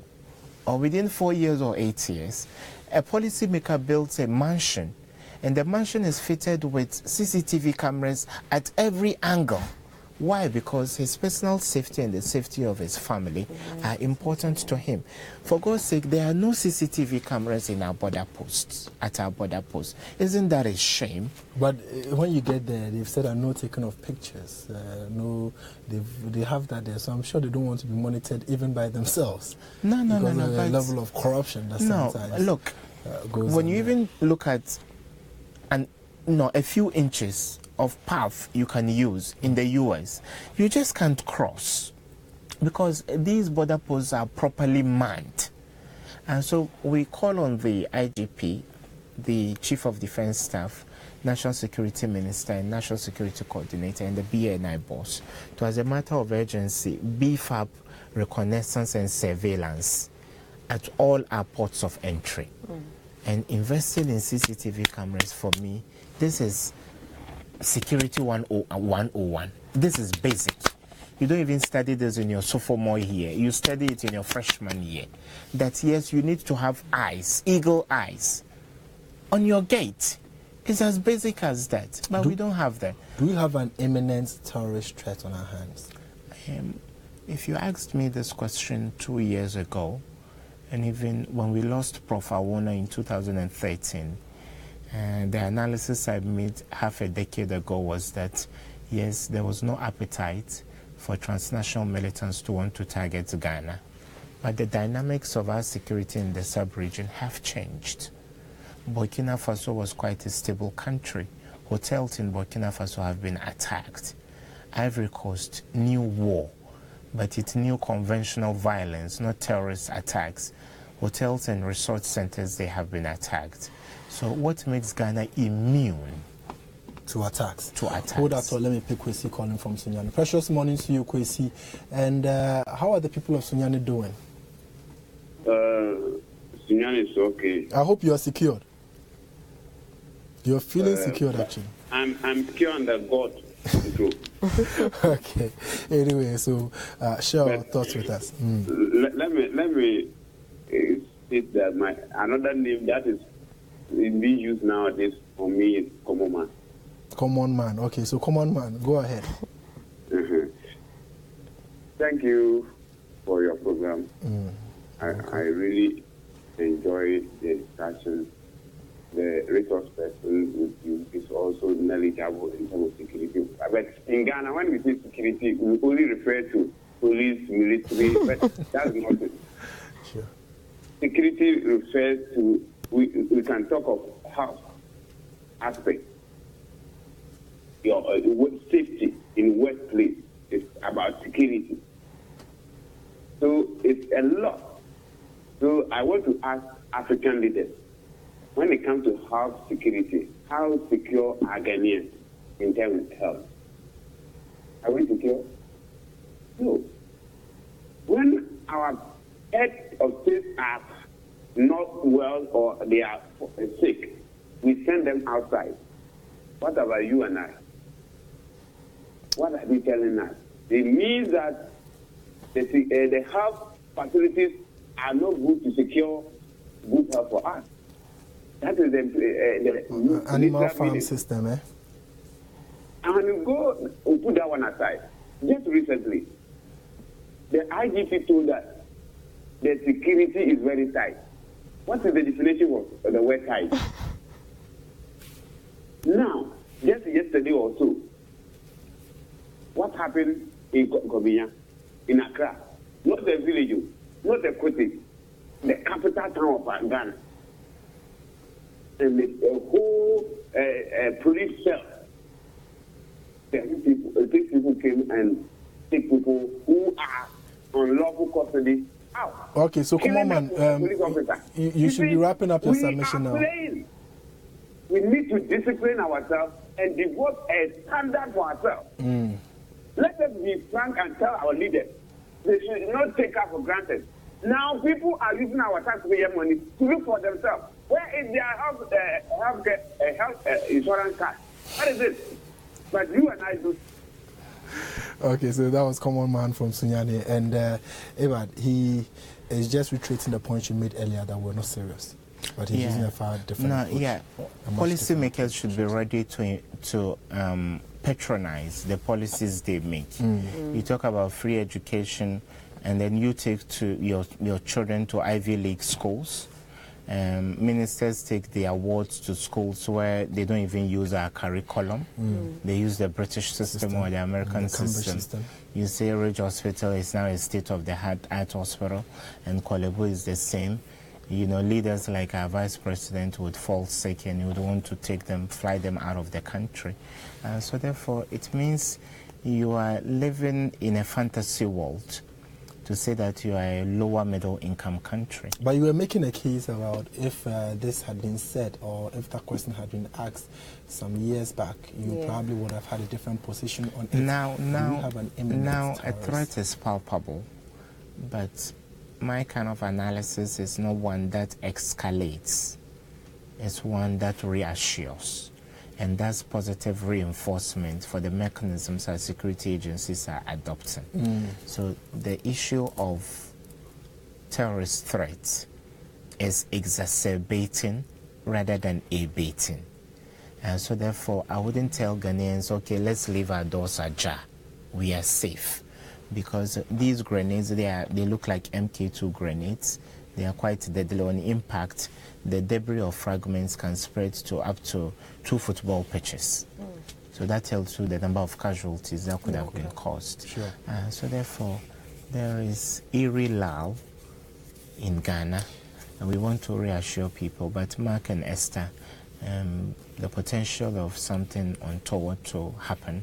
or within 4 years or 8 years, a policymaker builds a mansion, and the mansion is fitted with CCTV cameras at every angle. Why? Because his personal safety and the safety of his family are important to him. For God's sake, there are no CCTV cameras in our border posts, at our border posts. Isn't that a shame? But when you get there, they've said no taking of pictures. They have that there, so I'm sure they don't want to be monitored even by themselves. No. Because of the level of corruption that sometimes look, goes when on you there. even look at a few inches of path you can use in the US, you just can't cross because these border posts are properly manned. And so we call on the IGP, the Chief of Defense Staff, National Security Minister and National Security Coordinator and the BNI boss to, as a matter of urgency, beef up reconnaissance and surveillance at all our ports of entry. And investing in CCTV cameras, for me, this is Security 101. This is basic. You don't even study this in your sophomore year. You study it in your freshman year. That yes, you need to have eyes, eagle eyes, on your gate. It's as basic as that. But we don't have that. Do we have an imminent terrorist threat on our hands? If you asked me this question 2 years ago, and even when we lost Prof. Awona in 2013, the analysis I made half a decade ago was that, yes, there was no appetite for transnational militants to want to target Ghana. But the dynamics of our security in the sub-region have changed. Burkina Faso was quite a stable country. Hotels in Burkina Faso have been attacked. Ivory Coast knew war, but it knew conventional violence, not terrorist attacks. Hotels and resort centers, they have been attacked. So what makes Ghana immune to attacks? Hold that thought. Let me pick Kwesi calling from Sunyani. Precious morning to you, Kwesi. And how are the people of Sunyani doing? Sunyani is okay. I hope you are secured. You're feeling secured, actually. I'm secure under God. Okay. Anyway, so share our thoughts with us. Let me state that another name that is being used nowadays for me is common man. Common man. Okay, so common man, go ahead. Thank you for your program. I really enjoy the discussion. The resource person with you is also knowledgeable in terms of security. But in Ghana, when we say security, we only refer to police, military, but that's not it. Sure. Security refers to, we can talk of health aspect. Your safety in workplace is about security. So it's a lot. So I want to ask African leaders, when it comes to health security, how secure are Ghanaians in terms of health? Are we secure? No. When our head of state are not well or they are sick, we send them outside. What about you and I? What are they telling us? It means that the health facilities are not good to secure good health for us. That is the animal farm system, eh? And when you go and put that one aside, just recently, the IGP told us the security is very tight. What is the definition of the word tight? Now, just yesterday or so, what happened in Kobiya, in Accra? Not the village, not the city, the capital town of Ghana. And the whole police cell. These people came and take people who are on lawful custody out. Okay, so come on, man. You should be wrapping up your submission now. Playing. We need to discipline ourselves and devote a standard for ourselves. Let us be frank and tell our leaders they should not take us for granted. Now people are using our taxpayer money to look for themselves. Where is their health insurance card? What is it? But you and I do. Okay, so that was Common Man from Sunyani, and Ebad, he is just reiterating the point you made earlier that we're not serious, but he's using a far different approach. Policymakers should be ready to patronize the policies they make. You talk about free education, and then you take to your children to Ivy League schools. Ministers take the awards to schools where they don't even use our curriculum. They use the British system or the American system. You say Ridge Hospital is now a state-of-the-art hospital, and Kolebu is the same. You know, leaders like our vice president would fall sick and you would want to take them, fly them out of the country. So therefore, it means you are living in a fantasy world to say that you are a lower middle income country. But you were making a case about if this had been said or if that question had been asked some years back, you probably would have had a different position on it. Now a threat is palpable, but my kind of analysis is not one that escalates. It's one that reassures. And that's positive reinforcement for the mechanisms our security agencies are adopting. So the issue of terrorist threats is exacerbating rather than abating. And so therefore, I wouldn't tell Ghanaians, okay, let's leave our doors ajar. We are safe. Because these grenades, they look like MK2 grenades. They are quite deadly. On impact, the debris or fragments can spread to up to 2 football pitches. So that tells you the number of casualties that could have been caused. Sure. So therefore, there is eerie lull in Ghana, and we want to reassure people. But Mark and Esther, the potential of something untoward to happen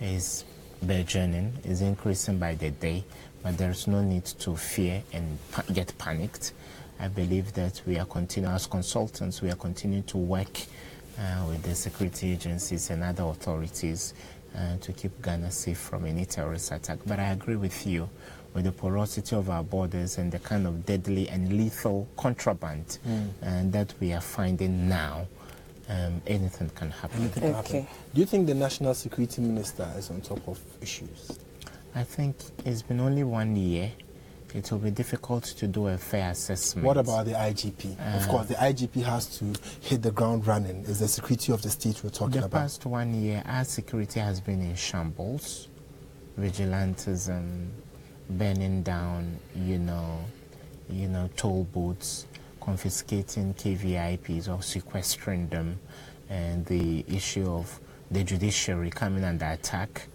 is burgeoning, is increasing by the day, but there's no need to fear and get panicked. I believe that we are continuing, as consultants, we are continuing to work with the security agencies and other authorities to keep Ghana safe from any terrorist attack. But I agree with you, with the porosity of our borders and the kind of deadly and lethal contraband that we are finding now, anything can happen. Do you think the National Security Minister is on top of issues? I think it's been only 1 year. It will be difficult to do a fair assessment. What about the IGP? Of course, the IGP has to hit the ground running. It's the security of the state we're talking about. The past 1 year, our security has been in shambles. Vigilantism, burning down, toll booths, confiscating KVIPs or sequestering them, and the issue of the judiciary coming under attack,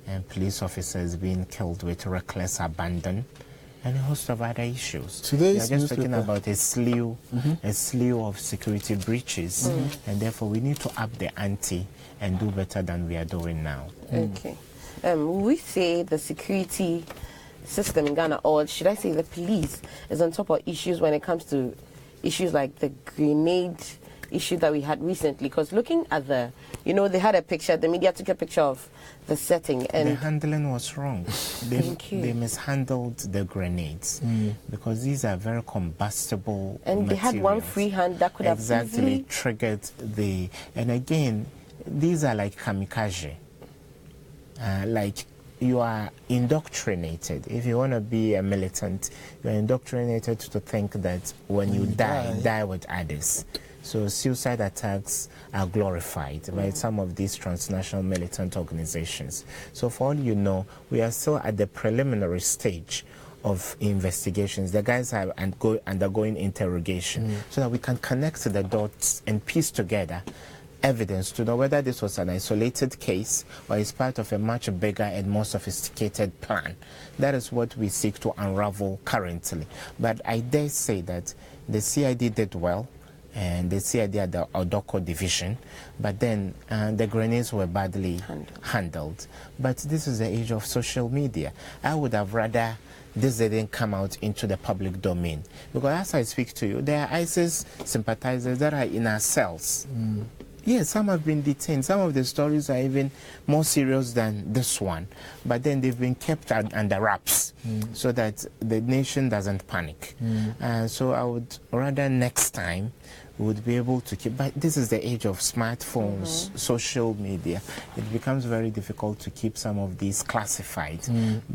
and police officers being killed with reckless abandon, and a host of other issues. We are just talking about a slew of security breaches, and therefore we need to up the ante and do better than we are doing now. Okay. We say the security system in Ghana, or should I say the police, is on top of issues when it comes to issues like the grenade issue that we had recently. Because looking at the, they had a picture, the media took a picture of the setting, and the handling was wrong. They mishandled the grenades because these are very combustible and materials. They had one free hand that could have easily triggered the. And again, these are like kamikaze. Like you are indoctrinated. If you want to be a militant, you are indoctrinated to think that when you die with others. So suicide attacks are glorified by some of these transnational militant organizations. So for all you know, we are still at the preliminary stage of investigations. The guys are undergoing interrogation so that we can connect the dots and piece together evidence to know whether this was an isolated case or is part of a much bigger and more sophisticated plan. That is what we seek to unravel currently. But I dare say that the CID did well, and the CID at the Odoko division, but then the grenades were badly handled. But this is the age of social media. I would have rather this didn't come out into the public domain, because as I speak to you, there are ISIS sympathizers that are in our cells. Yes, some have been detained. Some of the stories are even more serious than this one. But then they've been kept under wraps so that the nation doesn't panic. So I would rather next time we would be able to keep. But this is the age of smartphones, social media. It becomes very difficult to keep some of these classified.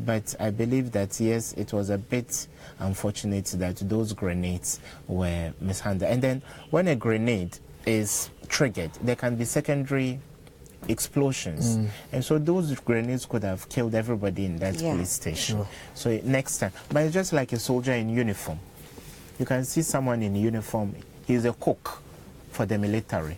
But I believe that, yes, it was a bit unfortunate that those grenades were mishandled. And then when a grenade is triggered, there can be secondary explosions, and so those grenades could have killed everybody in that police station. So next time, but it's just like a soldier in uniform. You can see someone in uniform. He's a cook for the military.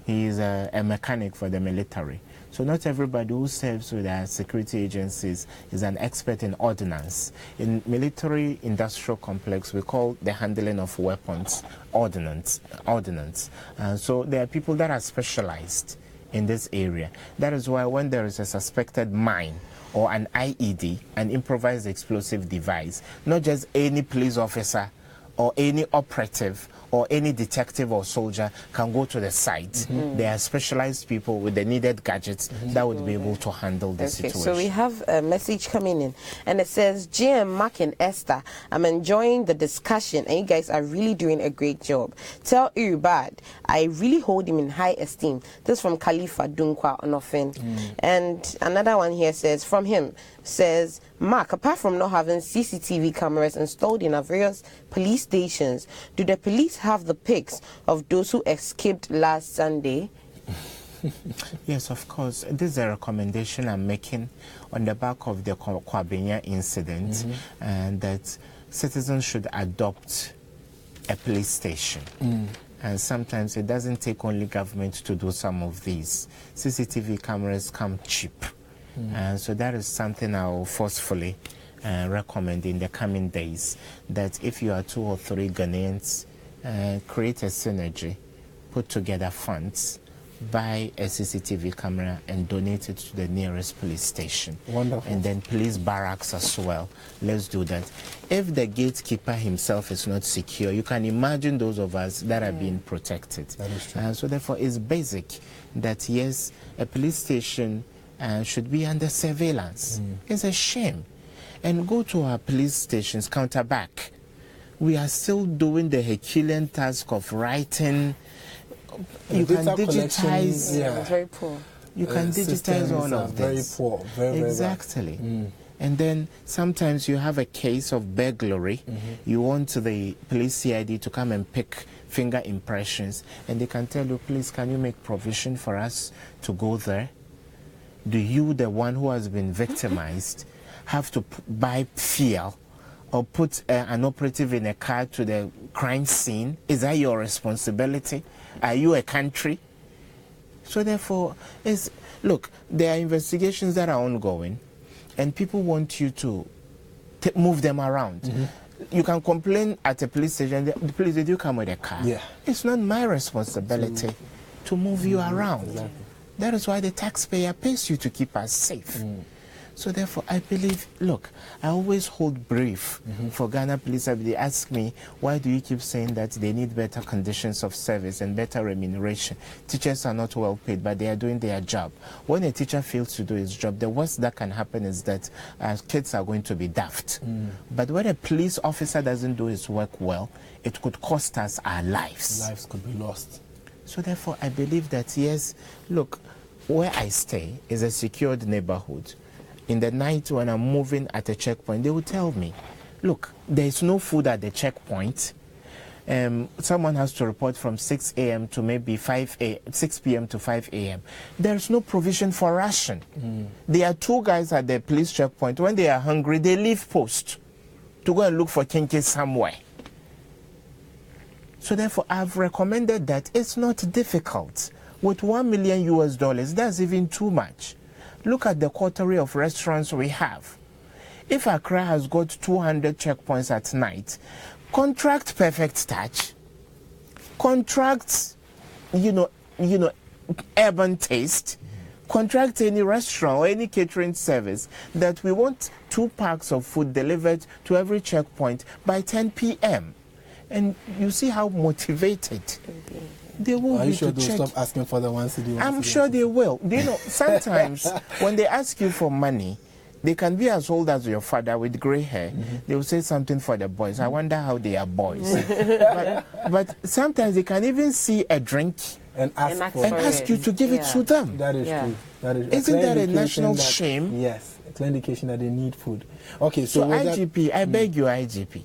He is a mechanic for the military. So not everybody who serves with our security agencies is an expert in ordnance. In military industrial complex, we call the handling of weapons ordnance. So there are people that are specialized in this area. That is why when there is a suspected mine or an IED, an improvised explosive device, not just any police officer or any operative or any detective or soldier can go to the site. There are specialized people with the needed gadgets that would be able to handle the situation. So we have a message coming in, and it says, GM, Mark and Esther, I'm enjoying the discussion, and you guys are really doing a great job. Tell Urubad, I really hold him in high esteem. This is from Khalifa Dunkwa Onofen. And another one here says, from him, says, Mark, apart from not having CCTV cameras installed in our various police stations, do the police have the pics of those who escaped last Sunday? Yes, of course. This is a recommendation I'm making on the back of the Kwabenya incident, and that citizens should adopt a police station. And sometimes it doesn't take only government to do some of these. CCTV cameras come cheap. And so that is something I will forcefully recommend in the coming days, that if you are 2 or 3 Ghanaians, create a synergy, put together funds, buy a CCTV camera and donate it to the nearest police station. Wonderful. And then police barracks as well. Let's do that. If the gatekeeper himself is not secure, you can imagine those of us that are being protected. That is true. So therefore it's basic that, yes, a police station should be under surveillance. It's a shame. And go to our police stations, counter back. We are still doing the Herculean task of writing. You can digitize. It's very poor. You can digitize all of this. Very poor. Very exactly. And then sometimes you have a case of burglary. You want the police CID to come and pick finger impressions, and they can tell you, please, can you make provision for us to go there? Do you, the one who has been victimized, have to buy fuel or put an operative in a car to the crime scene? Is that your responsibility? Are you a country? So therefore, look, there are investigations that are ongoing, and people want you to move them around. You can complain at a police station, the police, did you come with a car? It's not my responsibility to move you around. Exactly. That is why the taxpayer pays you to keep us safe. So therefore, I believe, look, I always hold brief for Ghana Police. They ask me, why do you keep saying that they need better conditions of service and better remuneration? Teachers are not well paid, but they are doing their job. When a teacher fails to do his job, the worst that can happen is that kids are going to be daft. But when a police officer doesn't do his work well, it could cost us our lives. Lives could be lost. So therefore, I believe that, yes, look, where I stay is a secured neighborhood. In the night when I'm moving at a checkpoint, they will tell me, look, there is no food at the checkpoint. Someone has to report from 6 a.m. to maybe 6 p.m. to 5 a.m. There's no provision for ration. There are 2 guys at the police checkpoint. When they are hungry, they leave post to go and look for kinky somewhere. So therefore, I've recommended that it's not difficult. With $1 million US, that's even too much. Look at the coterie of restaurants we have. If Accra has got 200 checkpoints at night, contract Perfect Touch, contract, Urban Taste, contract any restaurant or any catering service that we want 2 packs of food delivered to every checkpoint by 10 p.m. And you see how motivated they will Are be you sure to they'll check. stop asking for the 1 cedi? I'm sure they will. Sometimes when they ask you for money, they can be as old as your father with gray hair. They will say something for the boys. I wonder how they are boys. but sometimes they can even see a drink and ask you to give it to them. That is true. Isn't that a national shame? Yes, a clear indication that they need food. Okay, so IGP, I beg you, IGP,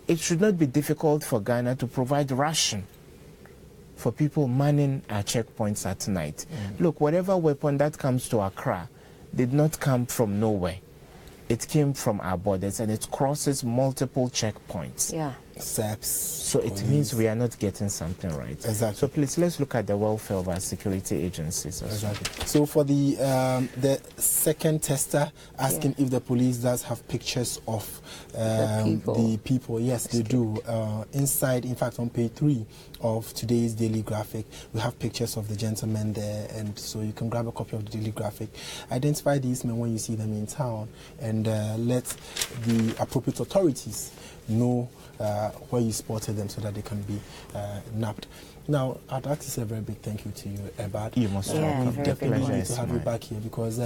it should not be difficult for Ghana to provide ration for people manning our checkpoints at night. Look, whatever weapon that comes to Accra did not come from nowhere. It came from our borders and it crosses multiple checkpoints. Yeah. SAPS. So it means we are not getting something right. Exactly. So please, let's look at the welfare of our security agencies. Exactly. So for the second tester asking if the police does have pictures of the people. Yes, they do. Inside, in fact, on page 3 of today's daily graphic, we have pictures of the gentlemen there, and so you can grab a copy of the daily graphic. Identify these men when you see them in town, and let the appropriate authorities know where you spotted them so that they can be nabbed. Now, I'd like to say a very big thank you to you, Ebad. You most welcome. We definitely need to have you back here because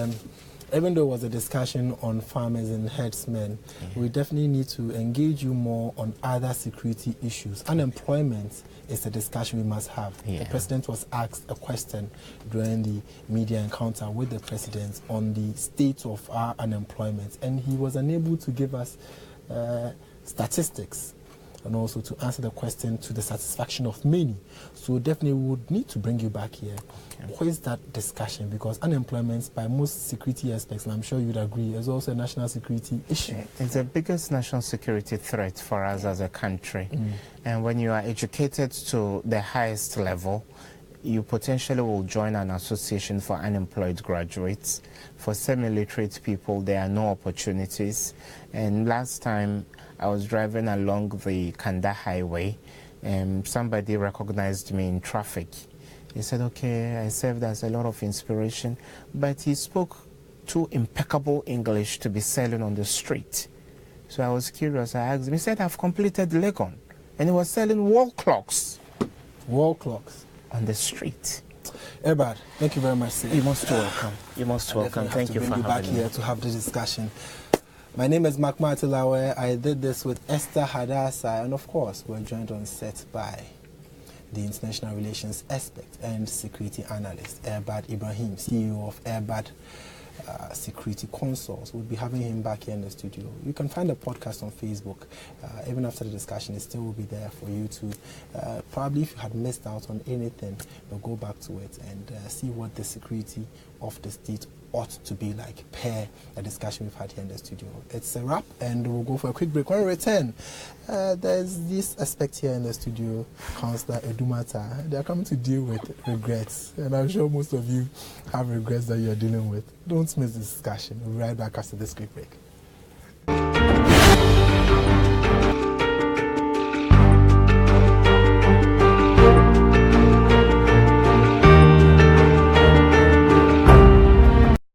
even though it was a discussion on farmers and herdsmen, we definitely need to engage you more on other security issues. Unemployment is a discussion we must have. The president was asked a question during the media encounter with the president on the state of our unemployment, and he was unable to give us statistics and also to answer the question to the satisfaction of many. So definitely we would need to bring you back here. Where is that discussion? Because unemployment, by most security aspects, and I'm sure you'd agree, is also a national security issue. It's the biggest national security threat for us as a country. And when you are educated to the highest level, you potentially will join an association for unemployed graduates. For semi-literate people, there are no opportunities. And last time I was driving along the Kanda Highway, and somebody recognized me in traffic. He said, okay, I served as a lot of inspiration, but he spoke too impeccable English to be selling on the street. So I was curious. I asked him, he said, I've completed Legon. And he was selling wall clocks. Wall clocks? On the street. Ebad, thank you very much, sir. You're most welcome. You're most welcome. Thank you for having me. back here to have the discussion. My name is Mark Martilawe. I did this with Esther Hadassah, and of course, we're joined on set by the international relations expert and security analyst, Ebad Ibrahim, CEO of Ebad Security Consoles. We'll be having him back here in the studio. You can find the podcast on Facebook. Even after the discussion, it still will be there for you to, probably if you had missed out on anything, you'll go back to it and see what the security of the state ought to be like per the discussion we've had here in the studio. It's a wrap, and we'll go for a quick break. When we return, there's this aspect here in the studio, Councillor Edumata. They're coming to deal with regrets, and I'm sure most of you have regrets that you're dealing with. Don't miss this discussion. We'll be right back after this quick break.